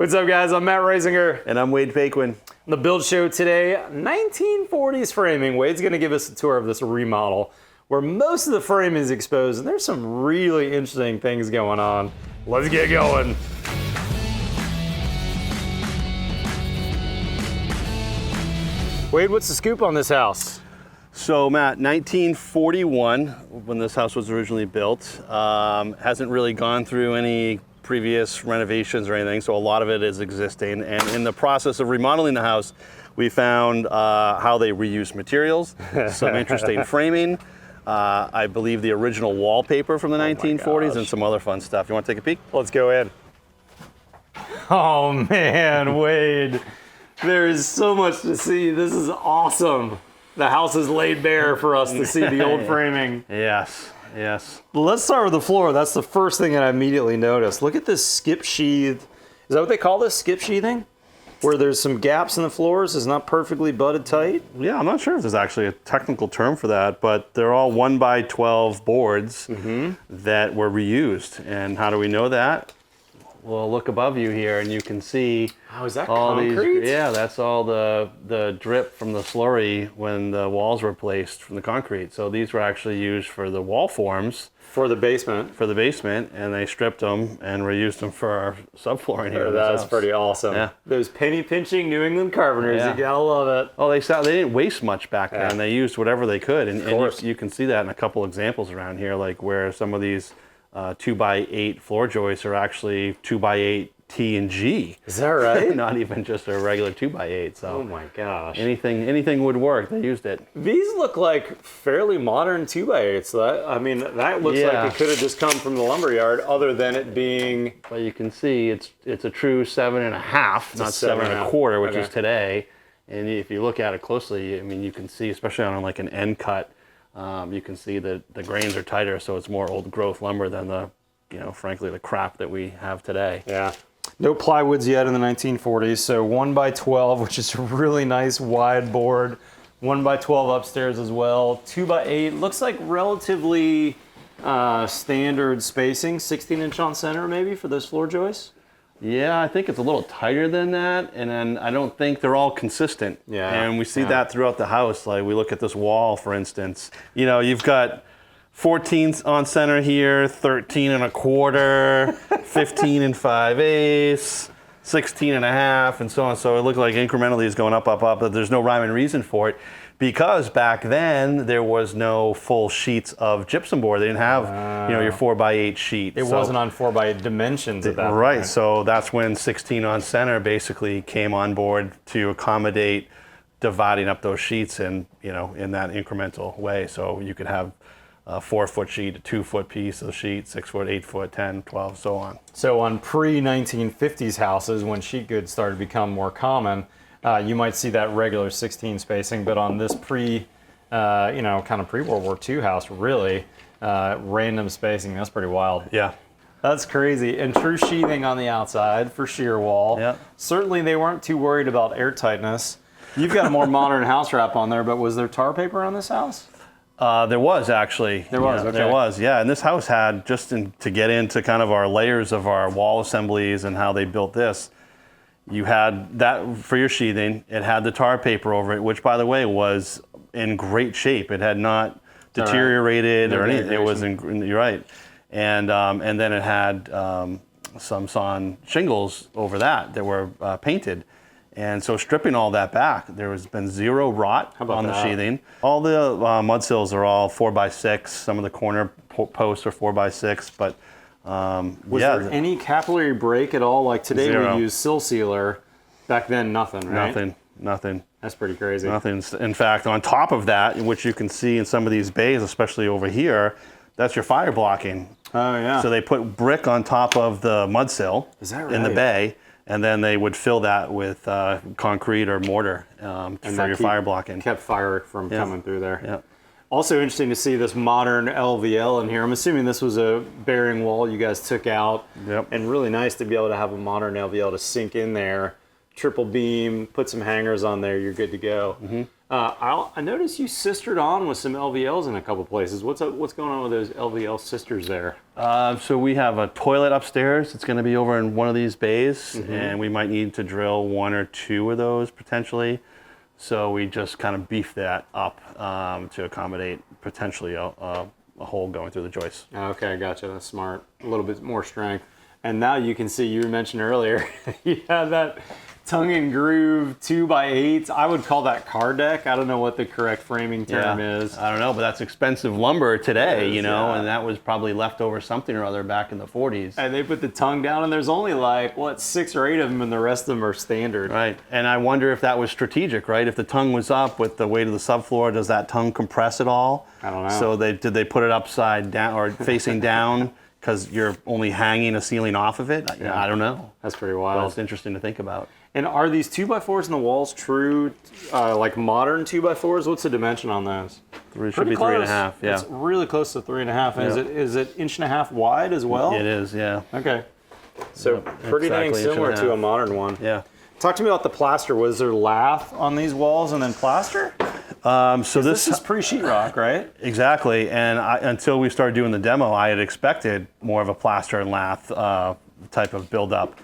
What's up, guys? I'm Matt Reisinger. And I'm Wade Paquin. The Build Show today, 1940s framing. Wade's going to give us a tour of this remodel where most of the frame is exposed, and there's some really interesting things going on. Let's get going. Wade, what's the scoop on this house? So Matt, 1941, when this house was originally built, hasn't really gone through any previous renovations or anything, so a lot of it is existing. And in the process of remodeling the house, we found how they reuse materials, some interesting framing, I believe the original wallpaper from the 1940s, and some other fun stuff. You want to take a peek? Let's go in. Oh man, Wade, there is so much to see. This is awesome. The house is laid bare for us to see the old framing. Yes. Yes. Let's start with the floor. That's the first thing that I immediately noticed. Look at this skip sheath. Is that what they call this, skip sheathing? Where there's some gaps in the floors, it's not perfectly butted tight? Yeah, I'm not sure if there's actually a technical term for that, but they're all 1x12 boards that were reused. And how do we know that? Well, look above you here and you can see Oh, is that all concrete? Yeah, that's all the drip from the slurry when the walls were placed from the concrete. So these were actually used for the wall forms. For the basement. For the basement, and they stripped them and reused them for our subflooring here. That's pretty awesome. Yeah. Those penny pinching New England carpenters, you gotta love it. Oh, they didn't waste much back then. They used whatever they could, and course. you can see that in a couple examples around here, like where some of these 2x8 floor joists are actually 2x8 T and G. Is that right? Not even just a regular 2x8. So Oh my gosh. anything would work. They used it. These look like fairly modern 2x8s. That looks like it could have just come from the lumberyard, other than it being. But you can see it's a true 7.5, not 7.25, which is today. And if you look at it closely, I mean, you can see, especially on like an end cut, you can see that the grains are tighter, so it's more old growth lumber than frankly, the crap that we have today. Yeah. No plywoods yet in the 1940s, so 1x12, which is a really nice wide board. 1x12 upstairs as well. 2x8 looks like relatively standard spacing, 16-inch on center maybe for those floor joists. Yeah, I think it's a little tighter than that, and then I don't think they're all consistent. Yeah. And we see that throughout the house. Like we look at this wall, for instance. You know, you've got 14 on center here, 13 1/4, 15 5/8, 16 1/2, and so on. So it looks like incrementally is going up, but there's no rhyme and reason for it, because back then there was no full sheets of gypsum board. They didn't have your 4x8 sheet. It wasn't on 4x8 dimensions at that point. Right, so that's when 16 on center basically came on board to accommodate dividing up those sheets in that incremental way. So you could have a 4-foot sheet, a 2-foot piece of the sheet, 6-foot, 8-foot, 10, 12, so on. So on pre-1950s houses, when sheet goods started to become more common, you might see that regular 16 spacing, but on this kind of pre-World War II house, really, random spacing, that's pretty wild. Yeah. That's crazy. And true sheathing on the outside for shear wall. Yeah. Certainly they weren't too worried about airtightness. You've got a more modern house wrap on there, but was there tar paper on this house? There was actually. There was, okay. There was, yeah. And this house had, to get into kind of our layers of our wall assemblies and how they built this, you had that for your sheathing. It had the tar paper over it, which, by the way, was in great shape. It had not deteriorated or anything. It was you're right. And then it had some sawn shingles over that were painted. And so stripping all that back, there has been zero rot on the sheathing. All the mud sills are all 4x6. Some of the corner posts are 4x6, but was there any capillary break at all? Like today we use sill sealer. Back then, nothing, right? Nothing. That's pretty crazy. Nothing. In fact, on top of that, which you can see in some of these bays, especially over here, that's your fire blocking. Oh yeah. So they put brick on top of the mud sill in the bay. And then they would fill that with concrete or mortar for your fire blocking. Kept fire from coming through there. Yeah. Also interesting to see this modern LVL in here. I'm assuming this was a bearing wall you guys took out. Yep. And really nice to be able to have a modern LVL to sink in there. triple beam, put some hangers on there, you're good to go. I noticed you sistered on with some LVLs in a couple places. What's going on with those LVL sisters there? So we have a toilet upstairs. It's going to be over in one of these bays, and we might need to drill 1 or 2 of those potentially. So we just kind of beef that up to accommodate potentially a hole going through the joist. Okay, gotcha. That's smart. A little bit more strength. And now you can see, you mentioned earlier, you had that tongue and groove 2x8s. I would call that car deck. I don't know what the correct framing term is. I don't know, but that's expensive lumber today, you know, and that was probably leftover something or other back in the 40s. And they put the tongue down, and there's only like, 6 or 8 of them, and the rest of them are standard. Right, and I wonder if that was strategic, right? If the tongue was up with the weight of the subfloor, does that tongue compress at all? I don't know. So did they put it upside down or facing down because you're only hanging a ceiling off of it? I don't know. That's pretty Well, wild. it's interesting to think about. And are these 2x4s in the walls true, like modern 2x4s? What's the dimension on those? It should be 3.5, yeah. It's really close to 3.5. And is it 1.5 wide as well? It is, yeah. Okay. So pretty dang exactly, similar 1.5. to a modern one. Yeah. Talk to me about the plaster. Was there lath on these walls and then plaster? So This is pre-sheetrock, right? Exactly, and until we started doing the demo, I had expected more of a plaster and lath type of build-up.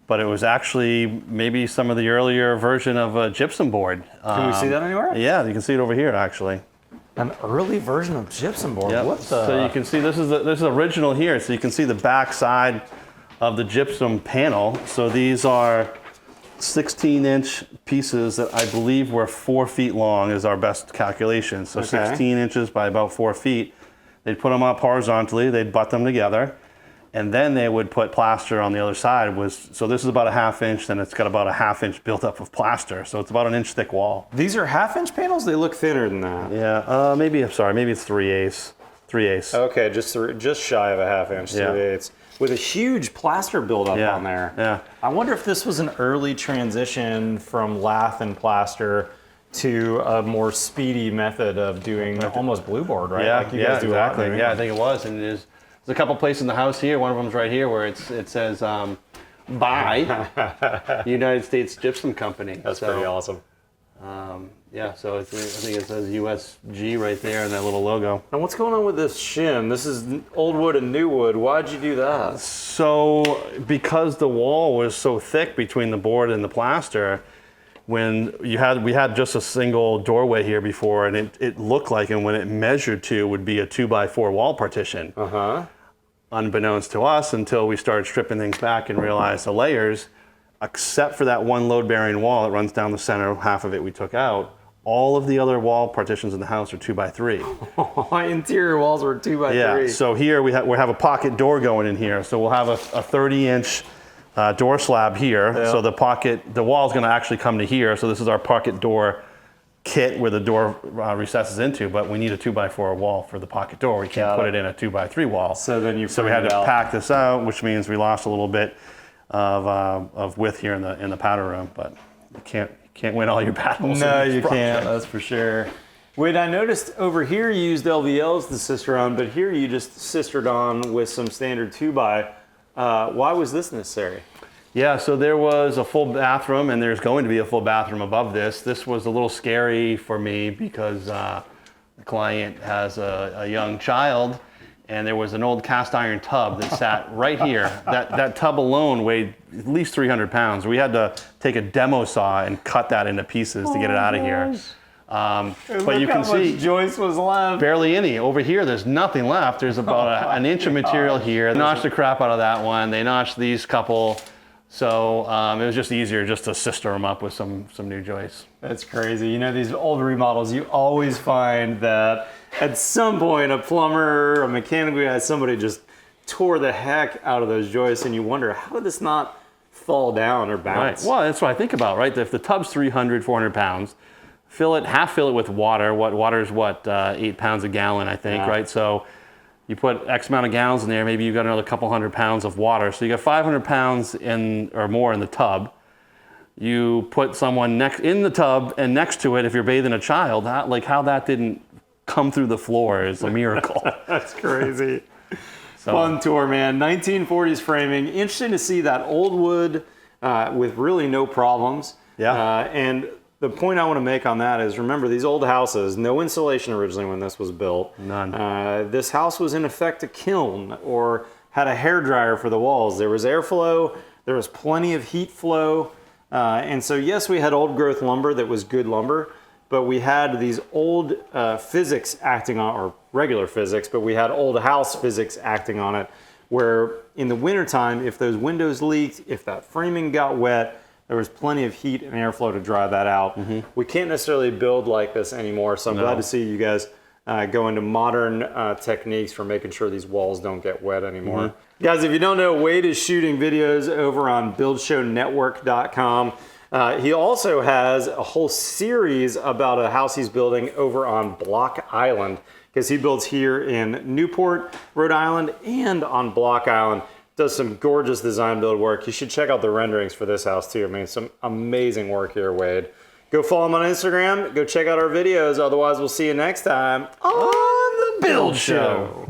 But it was actually maybe some of the earlier version of a gypsum board. Can we see that anywhere? Yeah, you can see it over here actually. An early version of gypsum board. Yep. What the? So you can see this is original here. So you can see the back side of the gypsum panel. So these are 16-inch pieces that I believe were 4 feet long is our best calculation. So 16 inches by about 4 feet. They'd put them up horizontally. They'd butt them together. And then they would put plaster on the other side. So this is about a 1/2 inch, then it's got about a 1/2 inch built up of plaster. So it's about an inch thick wall. These are 1/2 inch panels? They look thinner than that. Yeah, maybe it's 3/8. 3/8. Okay, just shy of a 1/2 inch, 3/8. With a huge plaster buildup on there. Yeah. I wonder if this was an early transition from lath and plaster to a more speedy method of doing almost blue board, right? Yeah, Like you guys do exactly. a lot, Yeah, I think it was. And there's a couple places in the house here. One of them's right here where it says by United States Gypsum Company. That's pretty awesome. Yeah, so I think it says USG right there in that little logo. And what's going on with this shim? This is old wood and new wood. Why'd you do that? So because the wall was so thick between the board and the plaster, when we had just a single doorway here before, and it looked like, and when it measured to, would be a 2x4 wall partition. Unbeknownst to us, until we started stripping things back and realized the layers, except for that one load-bearing wall that runs down the center, half of it we took out, all of the other wall partitions in the house are 2x3. My interior walls were 2x3. Yeah, so here we have a pocket door going in here. So we'll have a 30-inch door slab here. Yeah. So the wall is going to actually come to here. So this is our pocket door kit where the door recesses into, but we need a 2x4 wall for the pocket door. We can't put it in a 2x3 wall. So then we had to pack this out, which means we lost a little bit of width here in the powder room, but you can't win all your battles. No, you can't. That's for sure. Wait, I noticed over here you used LVLs to sister on, but here you just sistered on with some standard 2x. Why was this necessary? Yeah, so there was a full bathroom, and there's going to be a full bathroom above this. This was a little scary for me because the client has a young child, and there was an old cast iron tub that sat right here. That tub alone weighed at least 300 pounds. We had to take a demo saw and cut that into pieces to get it out of here. But you can see joist was left. barely any. Over here, there's nothing left. There's about an inch of material here. They notched the crap out of that one. They notched these couple. So it was just easier just to sister them up with some new joists. That's crazy. You know, these old remodels, you always find that at some point a plumber, a mechanic guy, somebody just tore the heck out of those joists, and you wonder, how did this not fall down or bounce? Right. Well, that's what I think about, right? If the tub's 300, 400 pounds, half fill it with water. Water's 8 pounds a gallon, I think, right? So you put X amount of gallons in there, maybe you've got another couple hundred pounds of water. So you got 500 pounds or more in the tub. You put someone in the tub, and next to it, if you're bathing a child, how that didn't come through the floor is a miracle. That's crazy. Fun tour, man. 1940s framing. Interesting to see that old wood with really no problems. Yeah. And the point I want to make on that is, remember, these old houses, no insulation originally when this was built. None. This house was in effect a kiln or had a hairdryer for the walls. There was airflow, there was plenty of heat flow. And so yes, we had old growth lumber that was good lumber, but we had these old physics acting on, or regular physics, but we had old house physics acting on it, where in the wintertime, if those windows leaked, if that framing got wet, there was plenty of heat and airflow to dry that out. We can't necessarily build like this anymore, so I'm glad to see you guys go into modern techniques for making sure these walls don't get wet anymore. Guys, if you don't know, Wade is shooting videos over on buildshownetwork.com. He also has a whole series about a house he's building over on Block Island, because he builds here in Newport, Rhode Island, and on Block Island. Does some gorgeous design build work. You should check out the renderings for this house too. I mean, some amazing work here, Wade. Go follow him on Instagram. Go check out our videos. Otherwise, we'll see you next time on The Build Show.